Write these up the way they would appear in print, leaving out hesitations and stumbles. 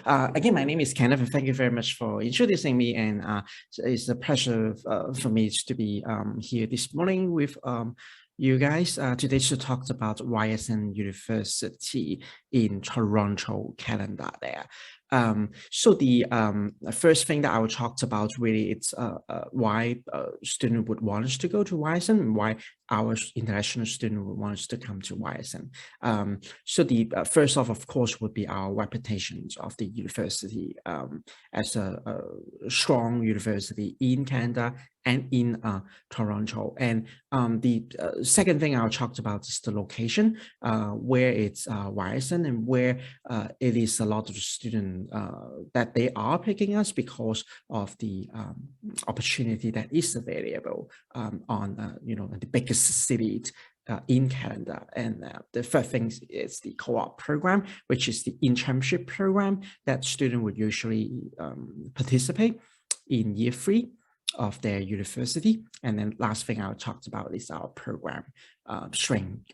Again, my name is Kenneth, and thank you very much for introducing me. And it's a pleasure for me to be here this morning with you guys today to talk about Ryerson University in Toronto, Canada. So the first thing that I will talk about really it's why a student would want us to go to Ryerson and why our international student would want us to come to Ryerson. So the first off, of course, would be our reputations of the university as a strong university in Canada and in Toronto. And the second thing I'll talk about is the location, where it's Ryerson and where it is a lot of students that they are picking us because of the opportunity that is available on the biggest city in Canada. And the third thing is the co-op program, which is the internship program that students would usually participate in year 3 of their university. And then last thing I'll talk about is our program strength.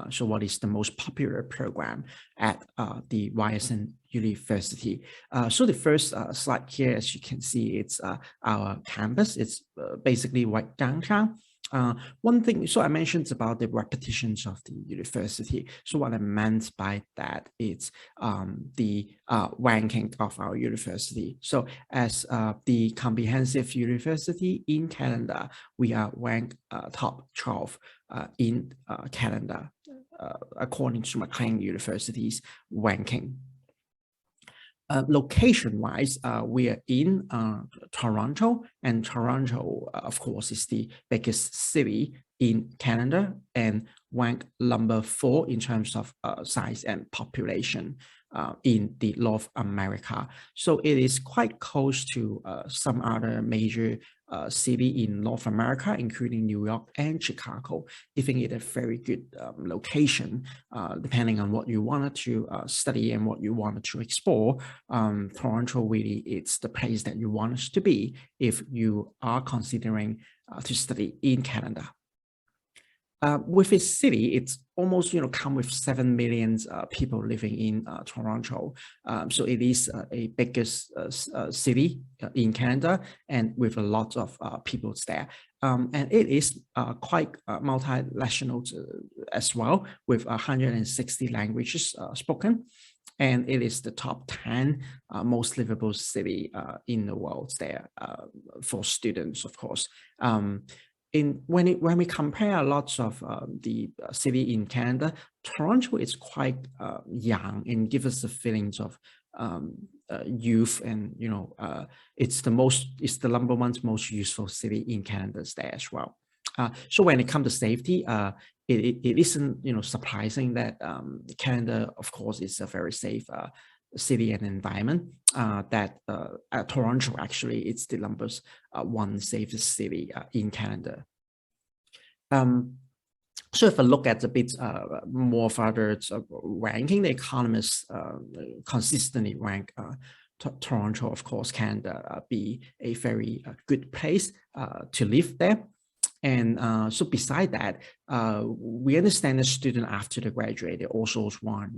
So what is the most popular program at the Ryerson University? So the first slide here, as you can see, it's our campus. It's basically right downtown. One thing, so I mentioned about the repetitions of the university. So what I meant by that is the ranking of our university. So as the comprehensive university in Canada, we are ranked top 12 in Canada, according to McLean University's ranking. Location-wise, we are in Toronto, and Toronto, of course, is the biggest city in Canada and ranked number 4 in terms of size and population in the North America. So it is quite close to some other major city in North America, including New York and Chicago, giving it a very good location, depending on what you wanted to study and what you wanted to explore. Toronto really is the place that you want us to be if you are considering to study in Canada. With its city, it's almost come with 7 million people living in Toronto. So it is a biggest city in Canada and with a lot of people there. And it is quite multinational as well, with 160 languages spoken. And it is the top 10 most livable city in the world there for students, of course. When we compare lots of the city in Canada, Toronto is quite young and gives us the feelings of youth, and it's the number 1 most useful city in Canada there as well. So when it comes to safety, it isn't surprising that Canada, of course, is a very safe city and environment. Toronto actually it's the number 1 safest city in Canada. So if I look at a bit more further ranking, the economists consistently rank Toronto, of course, Canada, be a very good place to live there. And so beside that, we understand that students after they graduate, they also want,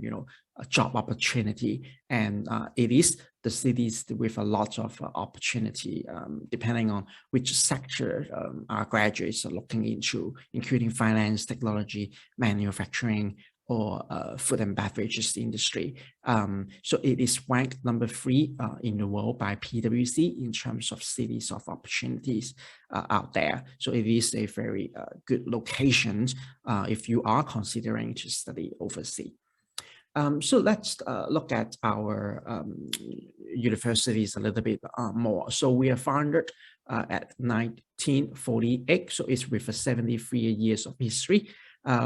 a job opportunity. And it is the cities with a lot of opportunity, depending on which sector our graduates are looking into, including finance, technology, manufacturing, or food and beverages industry. So it is ranked number 3 in the world by PwC in terms of cities of opportunities out there. So it is a very good location if you are considering to study overseas. So let's look at our universities a little bit more. So we are founded at 1948, so it's with 73 years of history.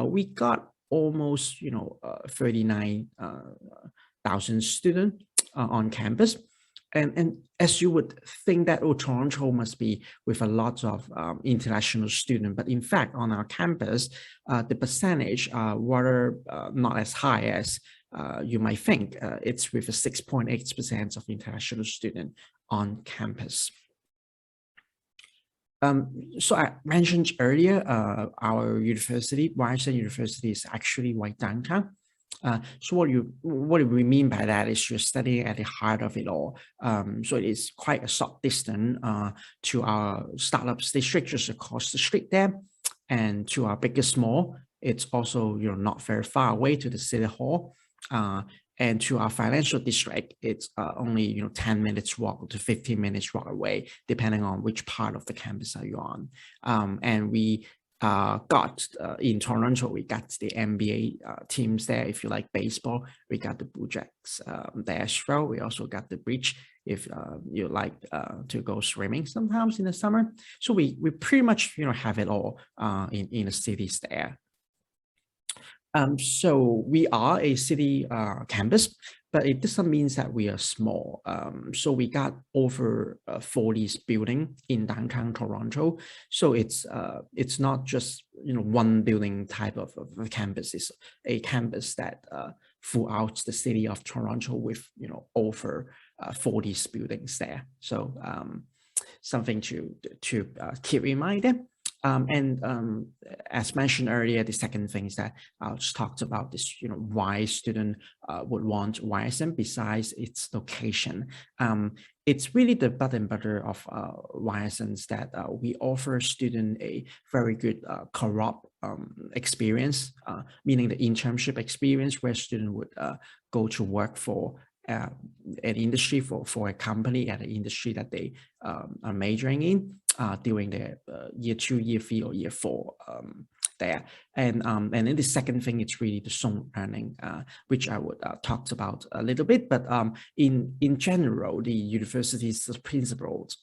We got almost 39,000 students on campus, and as you would think that Toronto must be with a lot of international students, but in fact on our campus the percentage were not as high as you might think. It's with a 6.8% of international students on campus. So I mentioned earlier, our university, Ryerson University, is actually right downtown. So what we mean by that is you're studying at the heart of it all. So it is quite a short distance to our startups district just across the street there, and to our biggest mall. It's also not very far away to the city hall. And to our financial district, it's only 10 minutes walk to 15 minutes walk away, depending on which part of the campus are you on. And we got in Toronto, we got the NBA teams there. If you like baseball, we got the Blue Jacks there as well. We also got the beach if you like to go swimming sometimes in the summer. So we pretty much have it all in the cities there. So we are a city campus, but it doesn't mean that we are small. So we got over 40 buildings in downtown Toronto. So it's not just one building type of a campus. It's a campus that throughout the city of Toronto with over 40 buildings there. So something to keep in mind there. As mentioned earlier, the second thing is that I just talked about this, why student would want Ryerson besides its location. It's really the bread and butter of Ryerson's that we offer student a very good co-op experience, meaning the internship experience where student would go to work for an industry, for a company at an industry that they are majoring in during their year 2, year 3, or year 4 there. And then the second thing is really the zone learning, which I would talk about a little bit. But in general, the university's principles,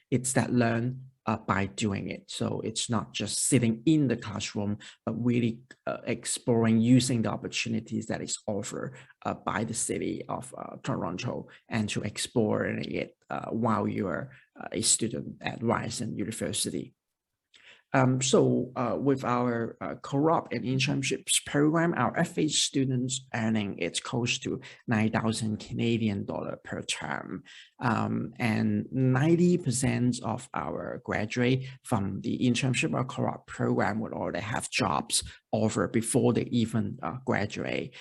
it's that learn by doing it. So it's not just sitting in the classroom, but really exploring, using the opportunities that is offered by the city of Toronto, and to explore it while you're a student at Ryerson University. So with our co-op and internships program, our FH students earning it's close to 9,000 Canadian dollar per term. And 90% of our graduate from the internship or co-op program would already have jobs offered before they even graduate.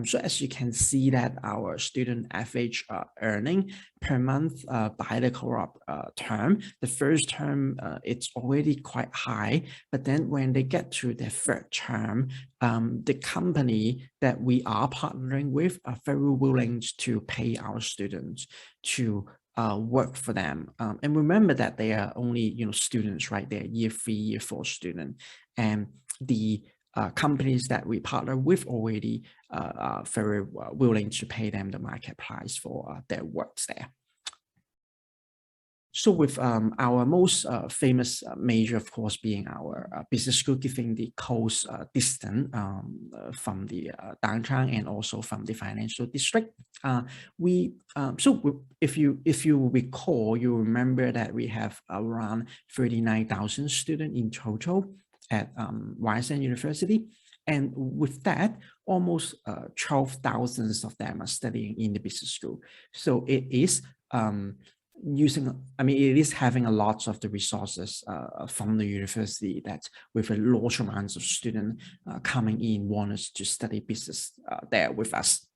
So as you can see that our student FH earning per month by the co-op term, the first term, it's already quite high, but then when they get to their third term, the company that we are partnering with are very willing to pay our students to work for them. And remember that they are only, students, right? They're year 3, year 4 student, and the companies that we partner with already are very willing to pay them the market price for their works there. So with our most famous major, of course, being our business school, giving the close distance from the downtown and also from the financial district. If you recall, you remember that we have around 39,000 students in total at Ryerson University. And with that, almost 12,000 of them are studying in the business school. So it is it is having a lot of the resources from the university that with a large amounts of students coming in want us to study business there with us.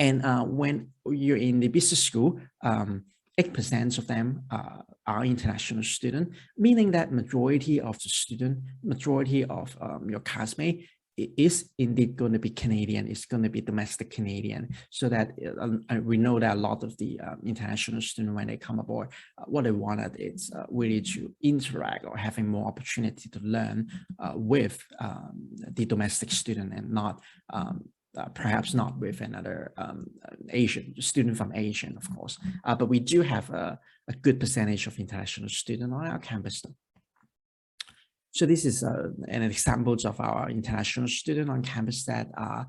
And when you're in the business school, 8% of them are international students, meaning that majority of the student, majority of your classmates is indeed going to be Canadian, it's going to be domestic Canadian, so that we know that a lot of the international students, when they come aboard, what they wanted is really to interact or having more opportunity to learn with the domestic student, and not perhaps not with another Asian student from Asian, of course. But we do have a good percentage of international students on our campus. So this is an example of our international student on campus that are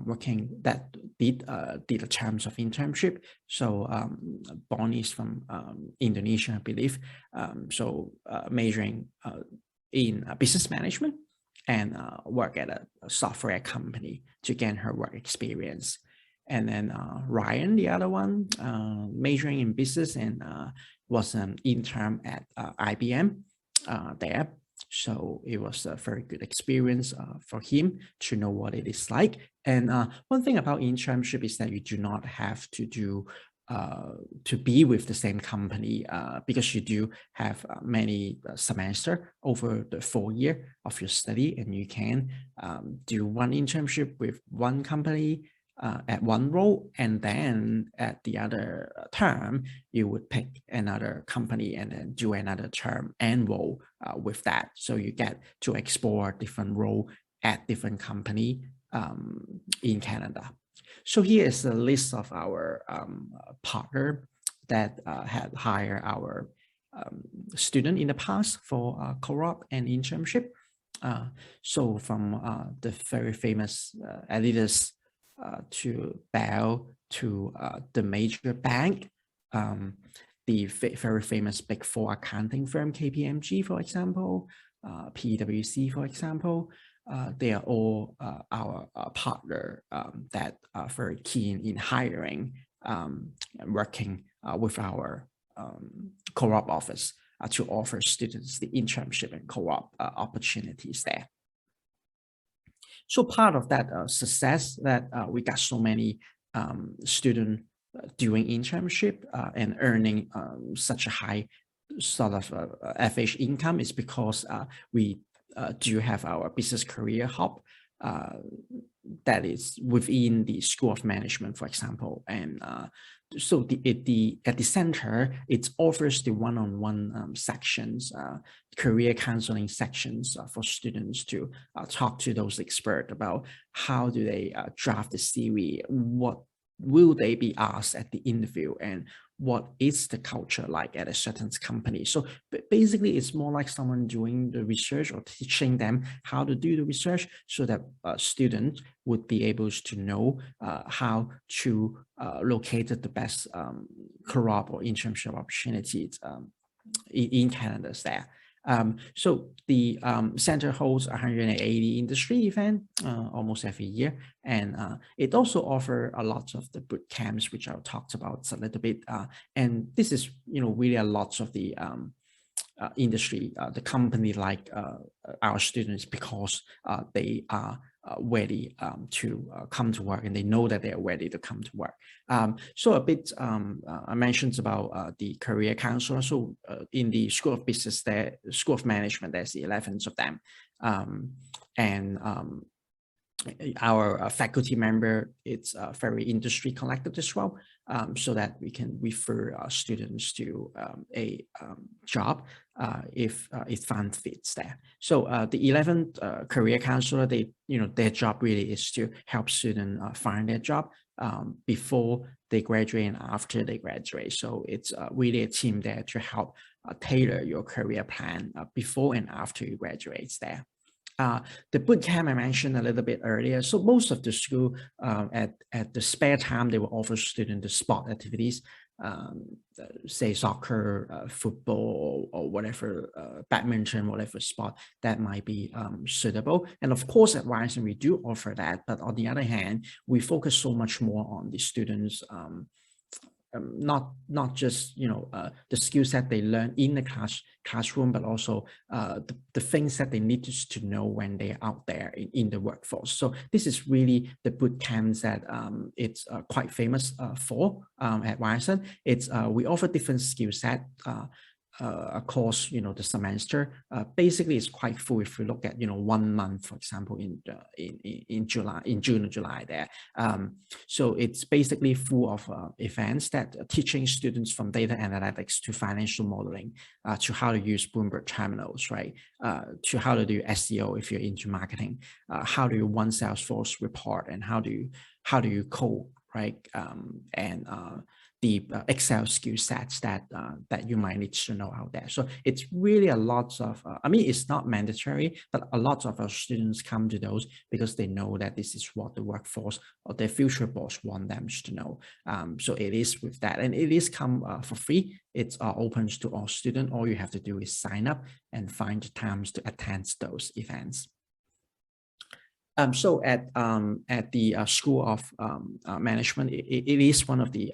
working, that did the terms of internship. So Bonnie is from Indonesia, I believe. So majoring in business management, and work at a software company to gain her work experience. And then Ryan, the other one, majoring in business and was an intern at IBM there. So it was a very good experience for him to know what it is like. And one thing about internship is that you do not have to do to be with the same company because you do have many semester over the 4 year of your study, and you can do one internship with one company at one role, and then at the other term you would pick another company and then do another term and role with that, so you get to explore different role at different company in Canada. So here is a list of our partner that had hired our student in the past for co-op and internship. So from the very famous Adidas to Bell to the major bank, the very famous Big Four accounting firm KPMG, for example, PwC, for example. They are all our partner that are very keen in hiring and working with our co-op office to offer students the internship and co-op opportunities there. So part of that success that we got so many students doing internship and earning such a high sort of FH income is because we do have our business career hub that is within the School of Management, for example. And so at the center, it offers the one-on-one sections, career counseling sections for students to talk to those experts about how do they draft the CV, what will they be asked at the interview, and what is the culture like at a certain company. So basically, it's more like someone doing the research or teaching them how to do the research, so that students would be able to know how to locate the best co-op or internship opportunities in Canada there. So the center holds 180 industry events almost every year, and it also offers a lot of the boot camps, which I'll talk about a little bit. And this is, really a lot of the industry, the company like our students, because they are ready to come to work, and they know that they are ready to come to work. So a bit I mentioned about the career counselor. So in the School of Business, School of Management, there's 11 of them, and our faculty member, it's very industry connected as well, so that we can refer students to a job if found fits there. So the 11th career counselor, their job really is to help students find their job before they graduate and after they graduate. So it's really a team there to help tailor your career plan before and after you graduate there. The boot camp I mentioned a little bit earlier. So most of the school at the spare time, they will offer students the sport activities, say soccer, football, or whatever, badminton, whatever sport that might be suitable. And of course, at Ryerson, we do offer that. But on the other hand, we focus so much more on the students' not just the skill set they learn in the classroom, but also the things that they need to know when they're out there in the workforce. So this is really the boot camps that it's quite famous for at Ryerson. It's we offer different skill set across the semester. Basically, it's quite full if you look at 1 month, for example, in June or July there. So it's basically full of events that are teaching students from data analytics to financial modeling, to how to use Bloomberg terminals, right? To how to do SEO if you're into marketing, how do you run Salesforce report, and how do you code, right? And the Excel skill sets that you might need to know out there. So it's really a lot of, it's not mandatory, but a lot of our students come to those because they know that this is what the workforce or their future boss want them to know. So it is with that, and it is come for free. It's open to all students. All you have to do is sign up and find the times to attend those events. So at the School of Management, it is one of the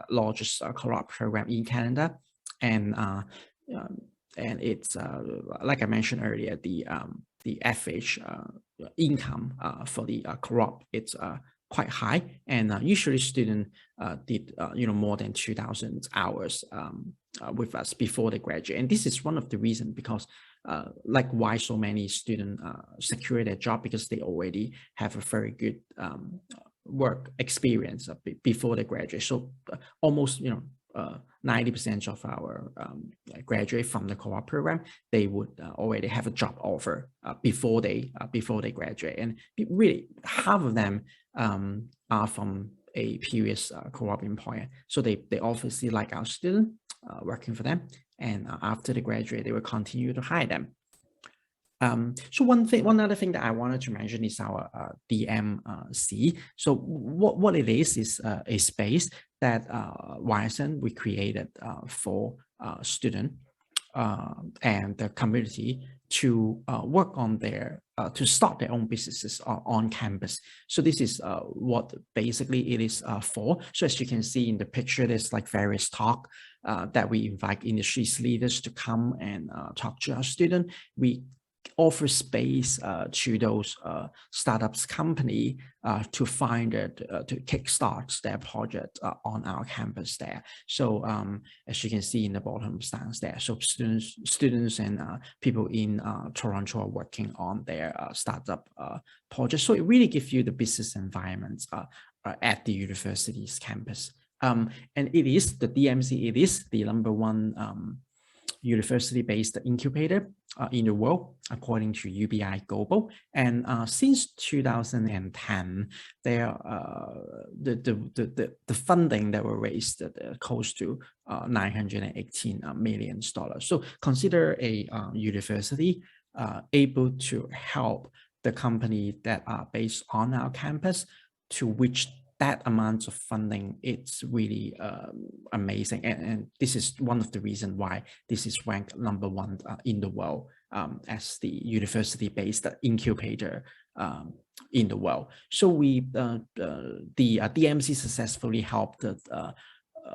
largest co-op program in Canada, and and it's like I mentioned earlier, the average income for the co-op, it's quite high, and usually students did more than 2,000 hours with us before they graduate, and this is one of the reasons because like why so many students secure their job, because they already have a very good work experience before they graduate. So almost 90% of our graduate from the co-op program, they would already have a job offer before they graduate, and really half of them are from a previous co-op employer. So they obviously like our student working for them, and after they graduate, they will continue to hire them. So one other thing that I wanted to mention is our DMC. So what it is a space that Ryerson we created for students and the community to work on to start their own businesses on campus. So this is what basically it is for. So as you can see in the picture, there's like various talk that we invite industry's leaders to come and talk to our students. We offer space to those startups company to find to kickstart their project on our campus there. So as you can see in the bottom stands there, so students and people in Toronto are working on their startup project. So it really gives you the business environment at the university's campus. And it is the DMC. It is the #1 university-based incubator in the world, according to UBI Global. And since 2010, the funding that were raised close to $918 million. So consider a university able to help the company that are based on our campus to reach that amount of funding. It's really amazing, and this is one of the reasons why this is ranked #1 in the world as the university-based incubator in the world. So the DMC successfully helped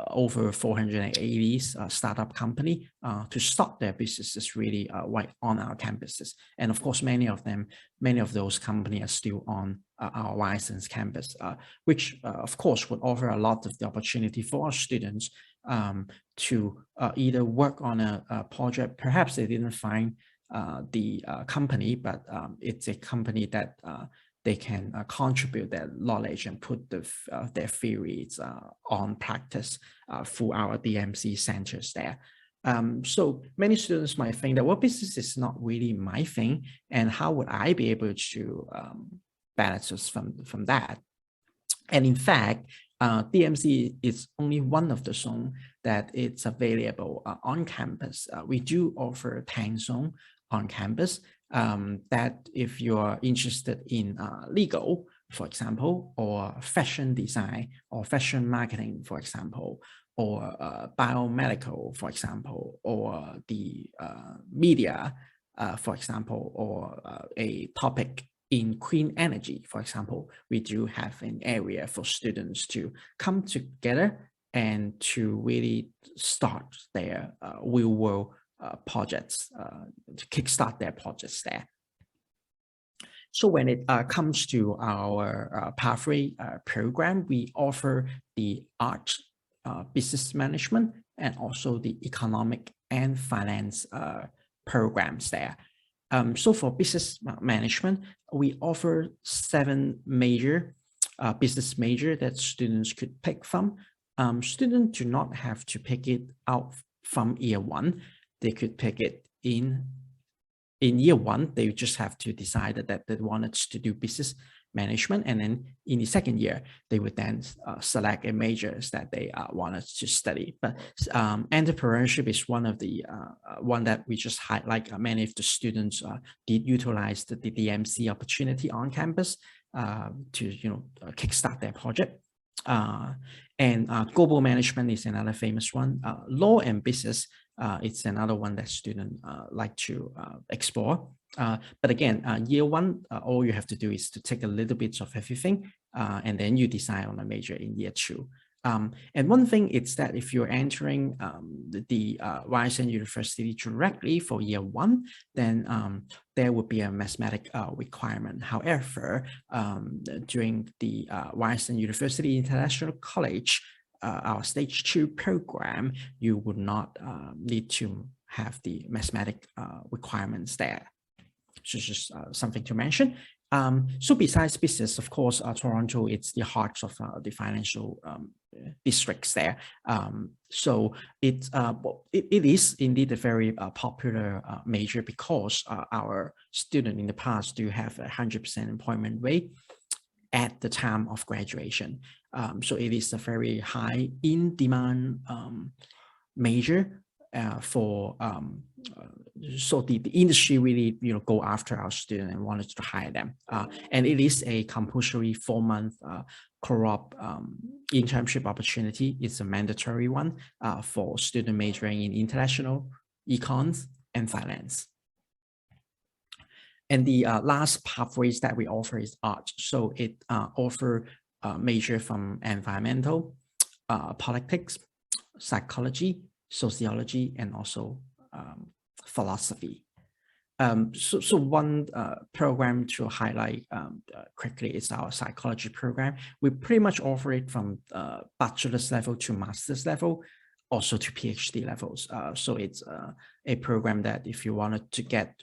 over 480 startup company to start their businesses really right on our campuses. And of course, many of those companies are still on our licensed campus, which of course would offer a lot of the opportunity for our students to either work on a project. Perhaps they didn't find the company, but it's a company that they can contribute their knowledge and put their theories on practice through our DMC centers there. So many students might think that, well, business is not really my thing, and how would I be able to benefit from that? And in fact, DMC is only one of the zones that it's available on campus. We do offer 10 zones on campus. That if you're interested in legal, for example, or fashion design or fashion marketing, for example, or biomedical, for example, or the media, for example, or a topic in clean energy, for example, we do have an area for students to come together and to really start their real-world projects, to kickstart their projects there. So when it comes to our pathway program, we offer the art, business management, and also the economic and finance programs there. So for business management, we offer 7 major business major that students could pick from. Students do not have to pick it out from year 1. They could pick it in year 1. They just have to decide that they wanted to do business management, and then in the second year, they would then select a majors that they wanted to study. But entrepreneurship is one of the one that we just highlight. Many of the students did utilize the DMC opportunity on campus to kickstart their project. And global management is another famous one. Law and business, it's another one that students like to explore. But again, year 1, all you have to do is to take a little bit of everything, and then you decide on a major in year 2. And one thing is that if you're entering the Ryerson University directly for year 1, then there would be a mathematics requirement. However, during the Ryerson University International College, our stage 2 program, you would not need to have the mathematics requirements there. So just something to mention. So besides business, of course, Toronto, it's the heart of the financial districts there. So it is indeed a very popular major because our students in the past do have 100% employment rate at the time of graduation. So it is a very high in demand major for so the industry really go after our student and wanted to hire them, and it is a compulsory 4-month co-op internship opportunity. It's a mandatory one for student majoring in international econs and finance. And the last pathways that we offer is art. So it offer major from environmental, politics, psychology, sociology, and also philosophy. So one program to highlight quickly is our psychology program. We pretty much offer it from bachelor's level to master's level, also to PhD levels. So it's a program that if you wanted to get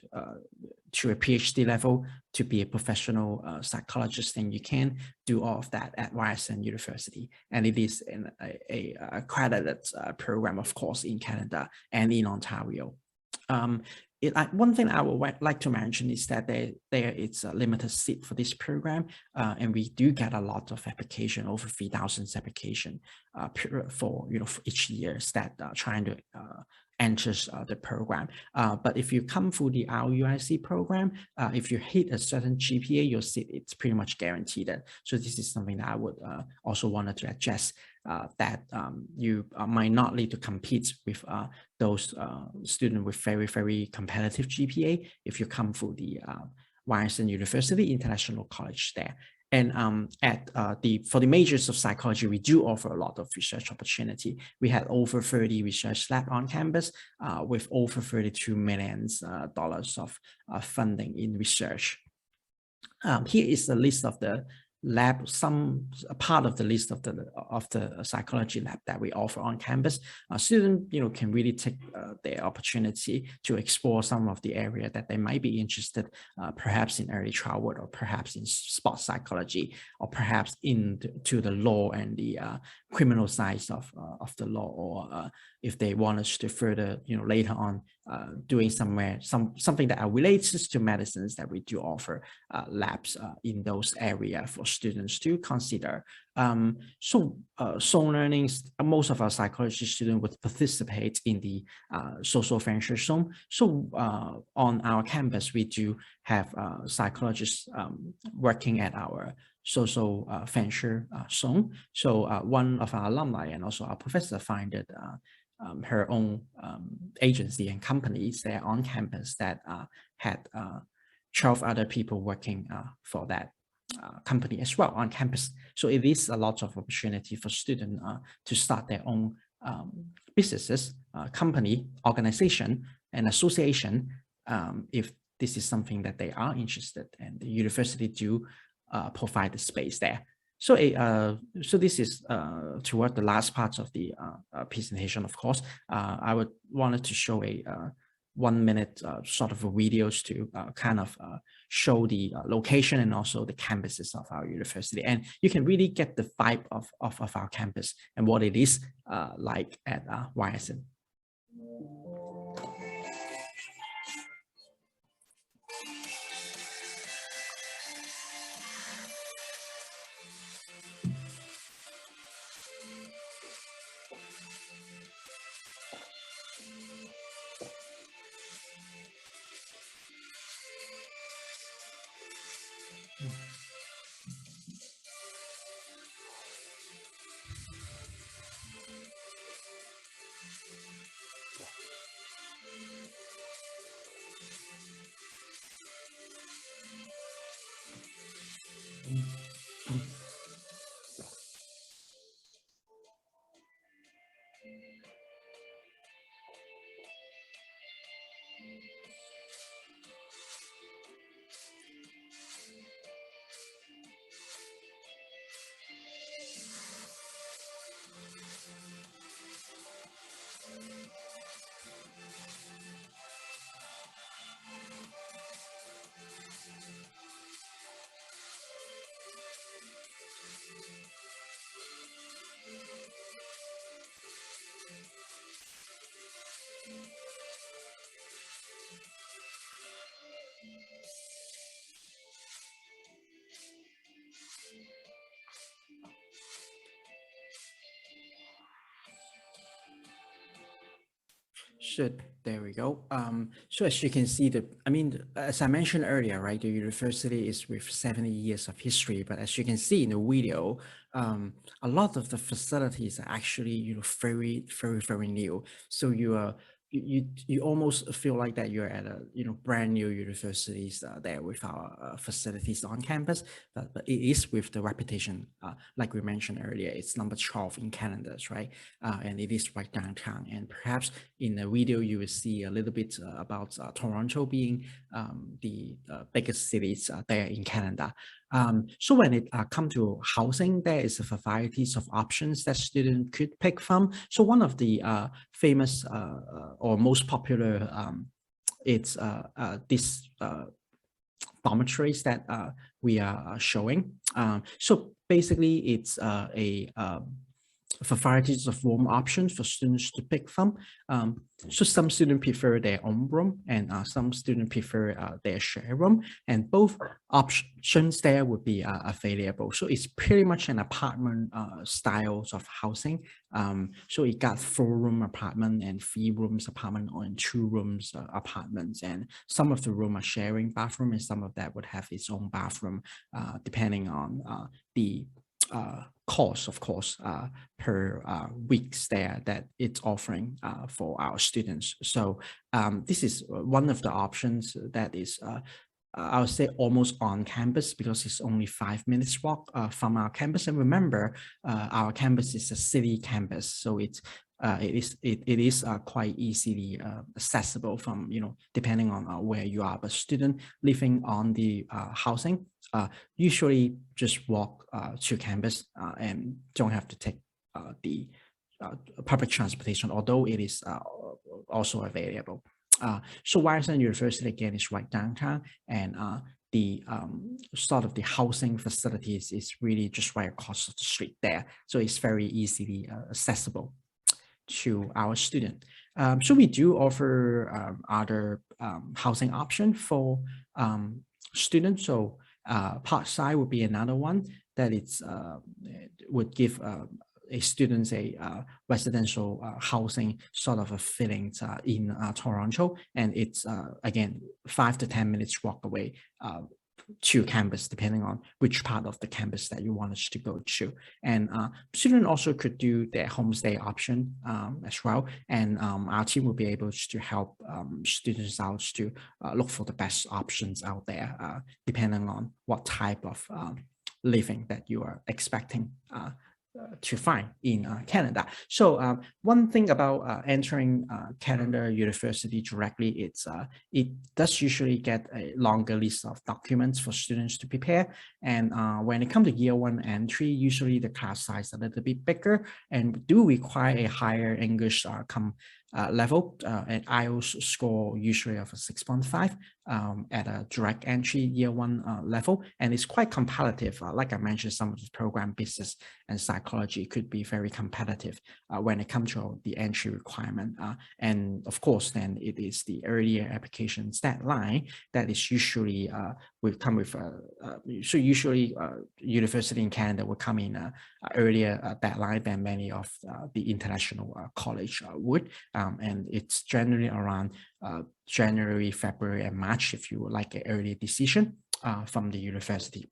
to a PhD level to be a professional psychologist, then you can do all of that at Ryerson University. And it is a accredited program, of course, in Canada and in Ontario. One thing I would like to mention is that it's a limited seat for this program, and we do get a lot of application, over 3,000 application for each year that trying to enters the program. But if you come through the RUIC program, if you hit a certain GPA, your seat it's pretty much guaranteed. So this is something that I would also wanted to address, that you might not need to compete with those students with very, very competitive GPA if you come through the Ryerson University International College there. And for the majors of psychology, we do offer a lot of research opportunity. We had over 30 research labs on campus with over $32 million of funding in research. Here is the list of the lab, a part of the list of the psychology lab that we offer on campus. Students, can really take their opportunity to explore some of the area that they might be interested, perhaps in early childhood, or perhaps in sports psychology, or perhaps into the law and the criminal side of the law, or if they want us to further, later on doing something that are related to medicines, that we do offer labs in those areas for students to consider. So learning, most of our psychology students would participate in the social venture zone. So on our campus, we do have psychologists working at our social venture zone. So one of our alumni and also our professor founded her own agency and companies there on campus that had 12 other people working for that company as well on campus. So it is a lot of opportunity for students to start their own businesses, company, organization, and association, if this is something that they are interested in. And the university do provide the space there. So so this is toward the last part of the presentation, of course. I wanted to show a 1 minute sort of a videos to kind of show the location and also the campuses of our university. And you can really get the vibe of our campus and what it is like at Ryerson. So there we go. So as you can see, as I mentioned earlier, right, the university is with 70 years of history, but as you can see in the video, a lot of the facilities are actually, very, very, very new. So you almost feel like that you're at a, brand new universities there with our facilities on campus, but it is with the reputation, like we mentioned earlier, it's number 12 in Canada, right? And it is right downtown. And perhaps in the video, you will see a little bit about Toronto being the biggest cities there in Canada. So when it comes to housing, there is a variety of options that students could pick from. So one of the famous or most popular it's this dormitories that we are showing. So basically, it's a varieties of room options for students to pick from. So some students prefer their own room, and some students prefer their share room, and both options there would be available. So it's pretty much an apartment styles of housing. So it got 4-room apartment and 3-rooms apartment, or in 2-rooms apartments, and some of the room are sharing bathroom, and some of that would have its own bathroom, depending on the cost, of course, per weeks there that it's offering for our students. So this is one of the options that is I would say almost on campus, because it's only 5 minutes walk from our campus. And remember, our campus is a city campus, so it is quite easily accessible from, depending on where you are. But student living on the housing usually just walk to campus and don't have to take the public transportation, although it is also available. So Ryerson University again is right downtown, and the sort of the housing facilities is really just right across the street there. So it's very easily accessible to our student. So we do offer other housing option for students. So Parkside would be another one that it's would give a students a residential housing sort of a feeling in Toronto, and it's again 5 to 10 minutes walk away to campus, depending on which part of the campus that you want us to go to. And students also could do their homestay option as well, and our team will be able to help students out to look for the best options out there, depending on what type of living that you are expecting to find in Canada. So one thing about entering Canada University directly, it does usually get a longer list of documents for students to prepare. And when it comes to year 1 entry, usually the class size is a little bit bigger and do require a higher English level, an IELTS score usually of a 6.5 at a direct entry year 1 level, and it's quite competitive. Like I mentioned, some of the program business and psychology could be very competitive when it comes to the entry requirement. And of course, then it is the earlier applications deadline that is usually will come with. So usually, university in Canada will come in earlier deadline than many of the international college would. And it's generally around January, February, and March if you would like an early decision from the university.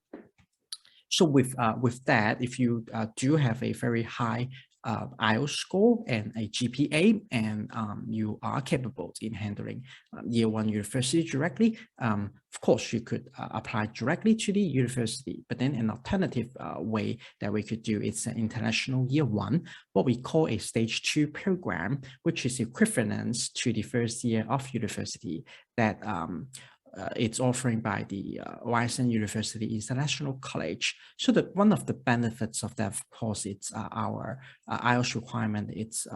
So with that, if you do have a very high IELTS score and a GPA, and you are capable in handling year one university directly. Of course, you could apply directly to the university, but then an alternative way that we could do is an international year one, what we call a stage 2 program, which is equivalent to the first year of university that it's offering by the Ryerson University International College. So one of the benefits of that, of course, it's our IELTS requirement. It's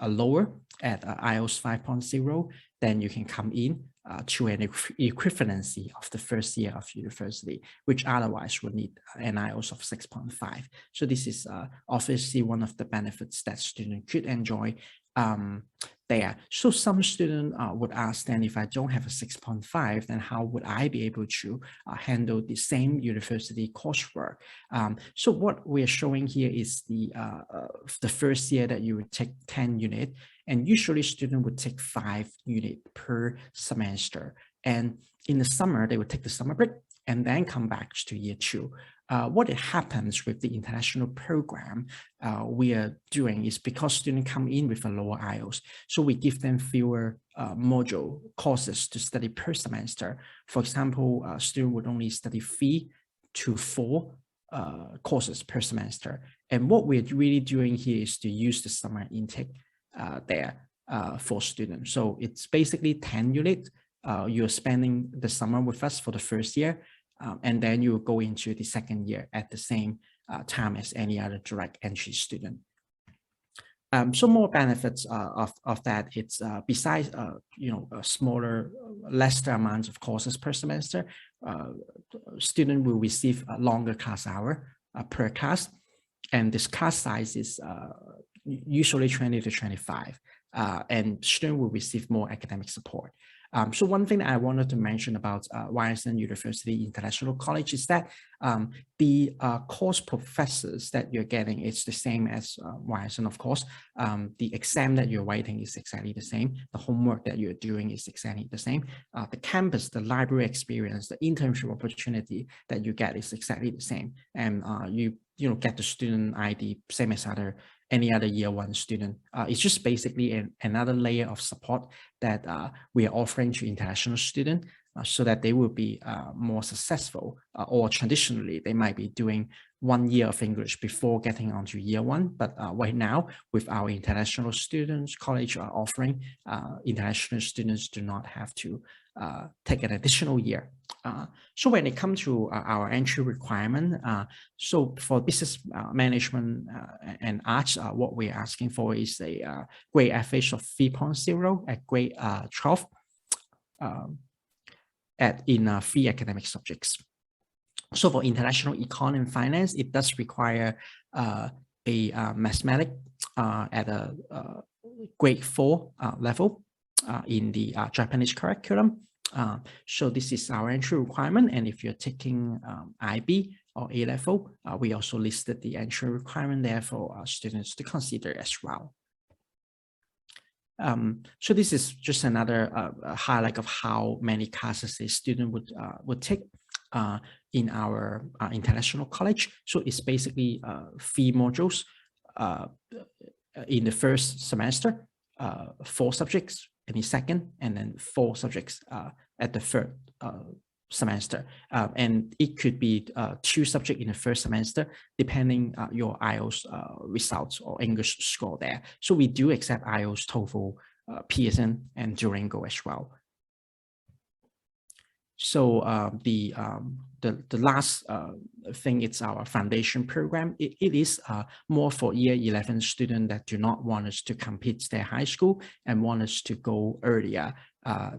lower at IELTS 5.0. Then you can come in to an equivalency of the first year of university, which otherwise would need an IELTS of 6.5. So this is obviously one of the benefits that students could enjoy there. So some students would ask, then if I don't have a 6.5, then how would I be able to handle the same university coursework? So what we're showing here is the first year that you would take 10 units, and usually students would take 5 units per semester. And in the summer, they would take the summer break and then come back to year 2. What happens with the international program we are doing is because students come in with a lower IELTS, so we give them fewer module courses to study per semester. For example, a student would only study 3 to 4 courses per semester. And what we're really doing here is to use the summer intake there for students. So it's basically 10 units. You're spending the summer with us for the first year. And then you will go into the second year at the same time as any other direct entry student. So more benefits of that, it's besides a smaller, lesser amount of courses per semester, student will receive a longer class hour per class, and this class size is usually 20 to 25, and student will receive more academic support. So one thing that I wanted to mention about Ryerson University International College is that the course professors that you're getting, it's the same as Ryerson, of course. The exam that you're writing is exactly the same. The homework that you're doing is exactly the same. The campus, the library experience, the internship opportunity that you get is exactly the same. And you get the student ID, same as any other year one student. It's just basically another layer of support that we are offering to international students so that they will be more successful, or traditionally they might be doing 1 year of English before getting onto year one. But right now, with our international students college offering, international students do not have to take an additional year. So when it comes to our entry requirement, so for business management and arts, what we're asking for is a grade average of 3.0 at grade 12 in 3 academic subjects. So for international econ and finance, it does require a mathematics at a grade 4 level in the Japanese curriculum. So this is our entry requirement. And if you're taking IB or A level, we also listed the entry requirement there for students to consider as well. So this is just another highlight of how many classes a student would take in our international college. So it's basically 3 modules in the first semester, 4 subjects in the second, and then 4 subjects at the third semester. And it could be 2 subjects in the first semester, depending your IELTS results or English score there. So we do accept IELTS, TOEFL, Pearson, and Duolingo as well. So the last thing, it's our foundation program. It is more for year 11 students that do not want us to complete their high school and want us to go earlier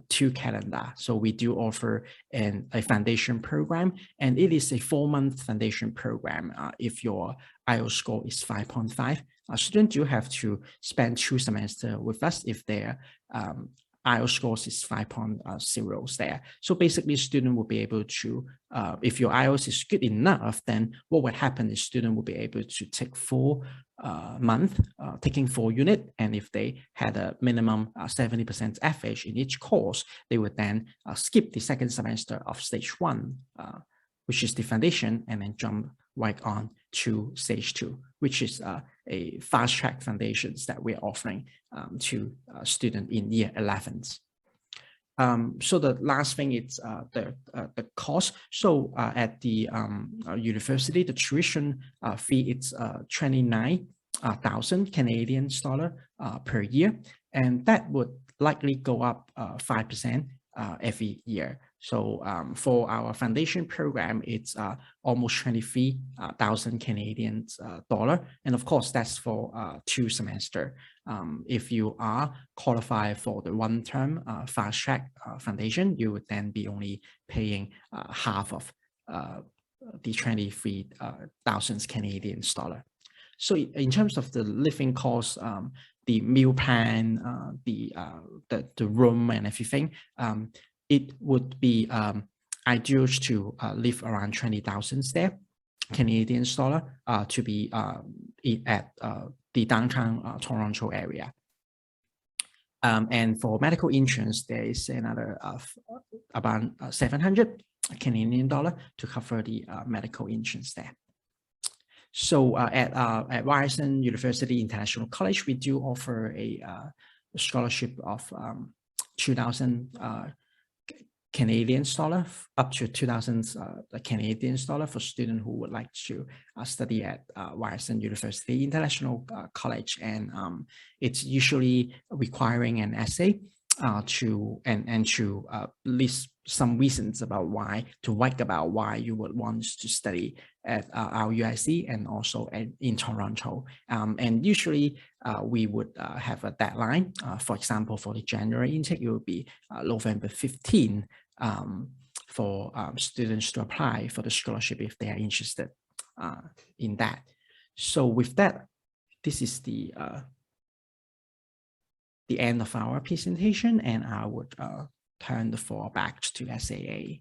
to Canada. So we do offer a foundation program, and it is a 4-month foundation program. If your IELTS score is 5.5, students do have to spend 2 semesters with us if their IELTS scores is 5.0 there. So basically, student will be able to, if your IELTS is good enough, then what would happen is student will be able to take 4 months, taking 4 units. And if they had a minimum 70% average in each course, they would then skip the second semester of stage 1, which is the foundation, and then jump right on to stage 2, which is a fast-track foundations that we're offering to students in year 11s. So the last thing is the cost. So at the university, the tuition fee is 29,000 Canadian dollar per year, and that would likely go up 5% every year. So for our foundation program, it's almost 23,000 Canadian dollar, and of course that's for 2 semesters. If you are qualified for the one-term fast-track foundation, you would then be only paying half of the 23,000 Canadian dollar. So in terms of the living costs, the meal plan, the room and everything, it would be ideal to live around 20,000 there, Canadian dollar, to be at the downtown Toronto area. And for medical insurance, there is another about 700 Canadian dollar to cover the medical insurance there. So at Ryerson University International College, we do offer a scholarship of 2,000 Canadian dollar up to 2,000 Canadian dollar for students who would like to study at Ryerson University International College, and it's usually requiring an essay to list some reasons about why, to write about why you would want to study at our UIC and also in Toronto. And usually we would have a deadline. For example, for the January intake, it will be November 15 for students to apply for the scholarship if they are interested in that. So with that, this is the end of our presentation, and I would turn the floor back to SAA.